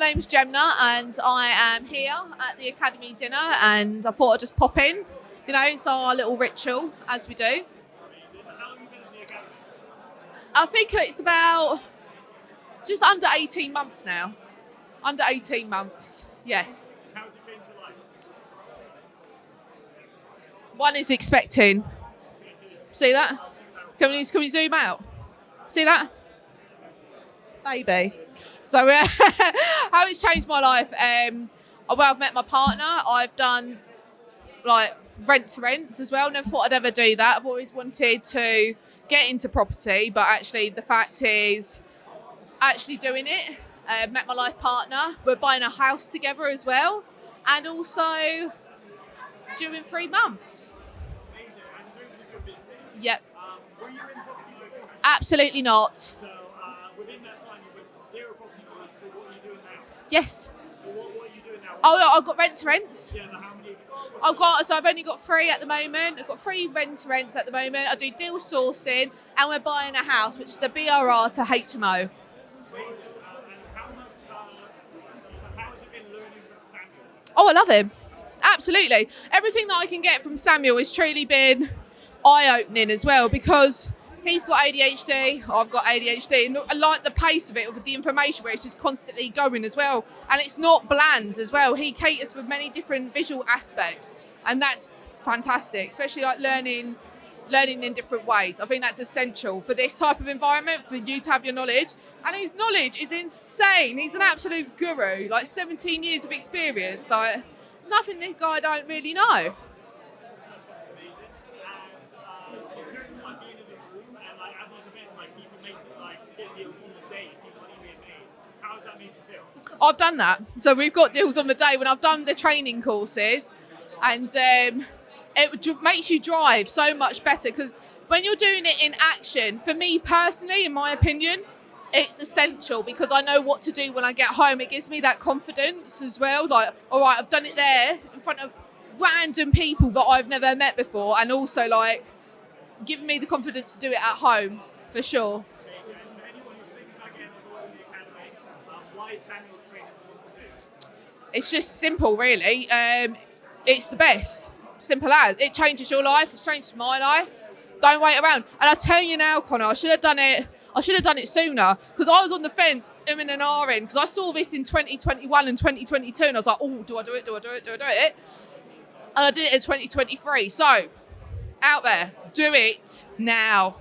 name's Jemna and I am here at the Academy dinner and I thought I'd just pop in. You know, it's our little ritual as we do. I think it's about just under 18 months now. Under 18 months, yes. How has it changed your life? One is expecting. See that? Can we zoom out? See that? Maybe. So how it's changed my life. I've met my partner. I've done like rent to rents as well. Never thought I'd ever do that. I've always wanted to get into property, but actually the fact is actually doing it. Met my life partner. We're buying a house together as well, and also due in 3 months. Amazing. And in terms of your business, Yep. were you in property before? Absolutely not. So within that time, you went zero property knowledge to what are you doing now? Yes. So what are you doing now? Oh, I've got rent to rents. Yeah, how many have you got? I've only got 3 at the moment. I've got 3 rent to rents at the moment. I do deal sourcing, and we're buying a house, which is a BRR to HMO. Amazing. And how has it been learning from Samuel? Oh, I love him. Absolutely. Everything that I can get from Samuel has truly been eye-opening as well, because he's got ADHD, I've got ADHD, and I like the pace of it with the information where it's just constantly going as well. And it's not bland as well. He caters for many different visual aspects, and that's fantastic, especially like learning in different ways. I think that's essential for this type of environment, for you to have your knowledge. And his knowledge is insane. He's an absolute guru, like 17 years of experience. Like, there's nothing this guy don't really know. Amazing. And in terms of like being in the room and like at these events, like people make like get deals on the day, see money being made. How does that make you feel? I've done that. So we've got deals on the day when I've done the training courses, and it makes you drive so much better, because when you're doing it in action, for me personally, in my opinion, it's essential, because I know what to do when I get home. It gives me that confidence as well. Like, all right, I've done it there in front of random people that I've never met before, and also like giving me the confidence to do it at home for sure. Amazing. And to anyone who's thinking about getting involved in the academy, why is Samuel's training what to do? It's just simple, really. It's the best. Simple as. It changes your life. It's changed my life. Don't wait around. And I tell you now, Connor, I should have done it sooner, because I was on the fence, and ahhing, because I saw this in 2021 and 2022, and I was like, oh, do I do it? And I did it in 2023. So, out there, do it now.